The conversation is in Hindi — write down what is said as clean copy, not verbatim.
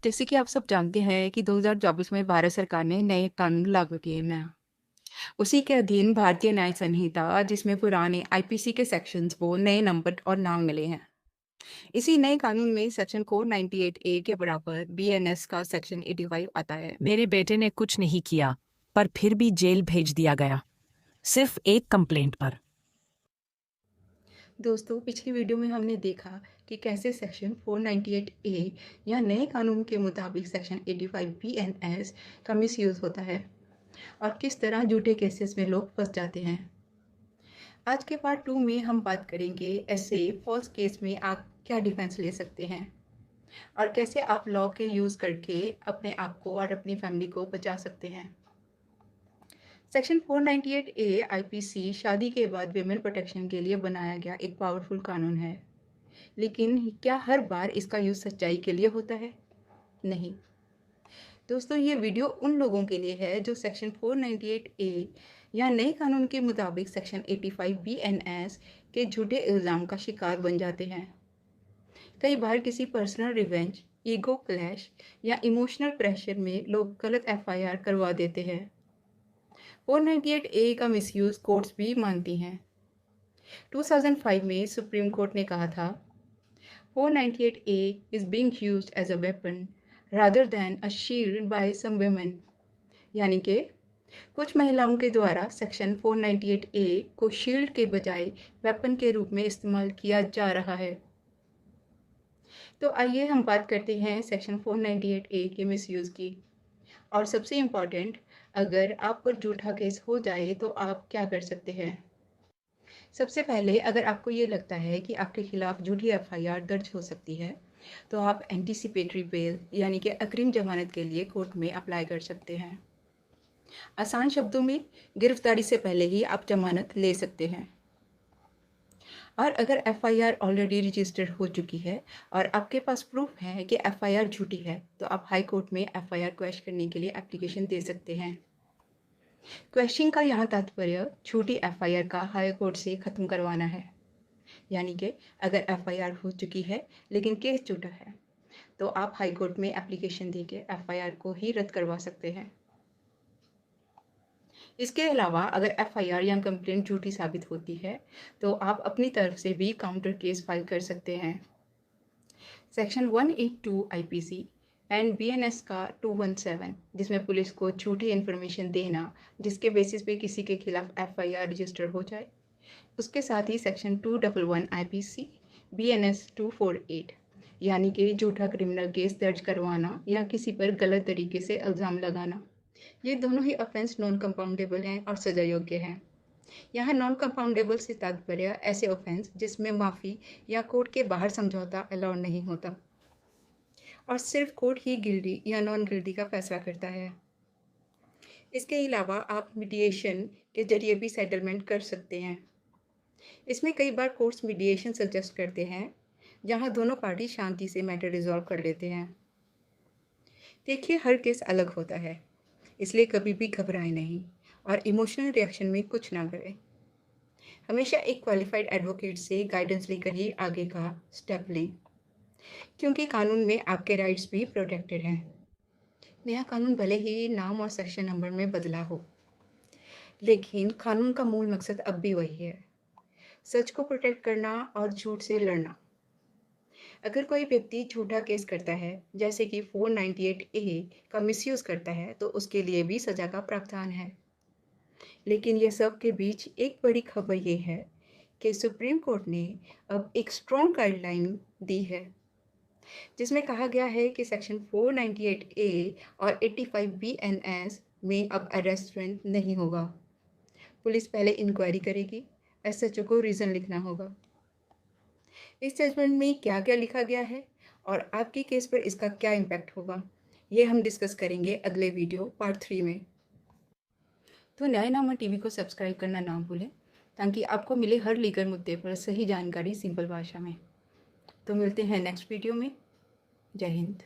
जैसे कि आप सब जानते हैं कि 2024 में भारत सरकार ने नए कानून लागू किए हैं। उसी के अधीन भारतीय न्याय संहिता जिसमें पुराने आईपीसी के सेक्शंस को नए नंबर और नाम मिले हैं। इसी नए कानून में सेक्शन 498 ए के बराबर बीएनएस का सेक्शन 85 आता है। मेरे बेटे ने कुछ नहीं किया, पर फिर भी जेल भेज दिया गया, सिर्फ एक कंप्लेंट पर। दोस्तों, पिछली वीडियो में हमने देखा कि कैसे सेक्शन 498 ए या नए कानून के मुताबिक सेक्शन 85 बीएनएस का मिसयूज़ होता है और किस तरह झूठे केसेस में लोग फंस जाते हैं। आज के पार्ट 2 में हम बात करेंगे ऐसे फॉल्स केस में आप क्या डिफेंस ले सकते हैं और कैसे आप लॉ के यूज़ करके अपने आप को और अपनी फैमिली को बचा सकते हैं। सेक्शन 498 ए आईपीसी शादी के बाद विमेन प्रोटेक्शन के लिए बनाया गया एक पावरफुल कानून है, लेकिन क्या हर बार इसका यूज़ सच्चाई के लिए होता है? नहीं। दोस्तों, ये वीडियो उन लोगों के लिए है जो सेक्शन 498 ए या नए कानून के मुताबिक सेक्शन 85 बीएनएस के झूठे इल्ज़ाम का शिकार बन जाते हैं। कई बार किसी पर्सनल रिवेंज, ईगो क्लैश या इमोशनल प्रेशर में लोग गलत एफआईआर करवा देते हैं। 498 ए का मिसयूज़ कोर्ट्स भी मानती हैं। 2005 में सुप्रीम कोर्ट ने कहा था 498 A is being used as a weapon rather than a shield by some women, यानी कि कुछ महिलाओं के द्वारा सेक्शन 498 ए को शील्ड के बजाय वेपन के रूप में इस्तेमाल किया जा रहा है। तो आइए हम बात करते हैं सेक्शन 498 ए के मिसयूज़ की। और सबसे इम्पॉर्टेंट, अगर आप पर झूठा केस हो जाए तो आप क्या कर सकते हैं। सबसे पहले, अगर आपको ये लगता है कि आपके खिलाफ झूठी एफआईआर दर्ज हो सकती है तो आप एंटीसिपेटरी बेल यानी कि अग्रिम जमानत के लिए कोर्ट में अप्लाई कर सकते हैं। आसान शब्दों में, गिरफ्तारी से पहले ही आप जमानत ले सकते हैं। और अगर एफआईआर ऑलरेडी रजिस्टर्ड हो चुकी है और आपके पास प्रूफ है कि एफआईआर झूठी है तो आप हाई कोर्ट में एफआईआर क्वैश करने के लिए एप्लीकेशन दे सकते हैं। क्वैशिंग का यहाँ तात्पर्य झूठी एफआईआर का हाई कोर्ट से ख़त्म करवाना है। यानी कि अगर एफआईआर हो चुकी है लेकिन केस झूठा है तो आप हाई कोर्ट में एप्लीकेशन देके एफआईआर को ही रद्द करवा सकते हैं। इसके अलावा अगर एफआईआर या कंप्लेंट झूठी साबित होती है तो आप अपनी तरफ से भी काउंटर केस फाइल कर सकते हैं। सेक्शन 182 आईपीसी एंड बीएनएस का 217 जिसमें पुलिस को झूठी इन्फॉर्मेशन देना जिसके बेसिस पे किसी के खिलाफ एफआईआर रजिस्टर हो जाए, उसके साथ ही सेक्शन 211 आईपीसी बीएनएस 248 यानी कि झूठा क्रिमिनल केस दर्ज करवाना या किसी पर गलत तरीके से इल्ज़ाम लगाना, ये दोनों ही ऑफेंस नॉन कंपाउंडेबल हैं और सजा योग्य हैं। यहाँ नॉन कंपाउंडेबल से तात्पर्य ऐसे ऑफेंस जिसमें माफ़ी या कोर्ट के बाहर समझौता अलाउड नहीं होता और सिर्फ कोर्ट ही गिल्टी या नॉन गिल्टी का फैसला करता है। इसके अलावा आप मीडिएशन के जरिए भी सेटलमेंट कर सकते हैं। इसमें कई बार कोर्ट्स मीडिएशन सजेस्ट करते हैं जहाँ दोनों पार्टी शांति से मैटर रिजॉल्व कर लेते हैं। देखिए, हर केस अलग होता है, इसलिए कभी भी घबराएं नहीं और इमोशनल रिएक्शन में कुछ ना करें। हमेशा एक क्वालिफाइड एडवोकेट से गाइडेंस लेकर ही आगे का स्टेप लें, क्योंकि कानून में आपके राइट्स भी प्रोटेक्टेड हैं। नया कानून भले ही नाम और सेक्शन नंबर में बदला हो, लेकिन कानून का मूल मकसद अब भी वही है, सच को प्रोटेक्ट करना और झूठ से लड़ना। अगर कोई व्यक्ति झूठा केस करता है जैसे कि 498 ए का मिसयूज़ करता है तो उसके लिए भी सज़ा का प्रावधान है। लेकिन ये सब के बीच एक बड़ी खबर ये है कि सुप्रीम कोर्ट ने अब एक स्ट्रॉन्ग गाइडलाइन दी है जिसमें कहा गया है कि सेक्शन 498 ए और 85 बीएनएस में अब अरेस्ट वारंट नहीं होगा। पुलिस पहले इंक्वायरी करेगी, एसएचओ को रीज़न लिखना होगा। इस जजमेंट में क्या क्या लिखा गया है और आपके केस पर इसका क्या इम्पैक्ट होगा, ये हम डिस्कस करेंगे अगले वीडियो पार्ट 3 में। तो न्यायनामा टीवी को सब्सक्राइब करना ना भूलें ताकि आपको मिले हर लीगल मुद्दे पर सही जानकारी सिंपल भाषा में। तो मिलते हैं नेक्स्ट वीडियो में। जय हिंद।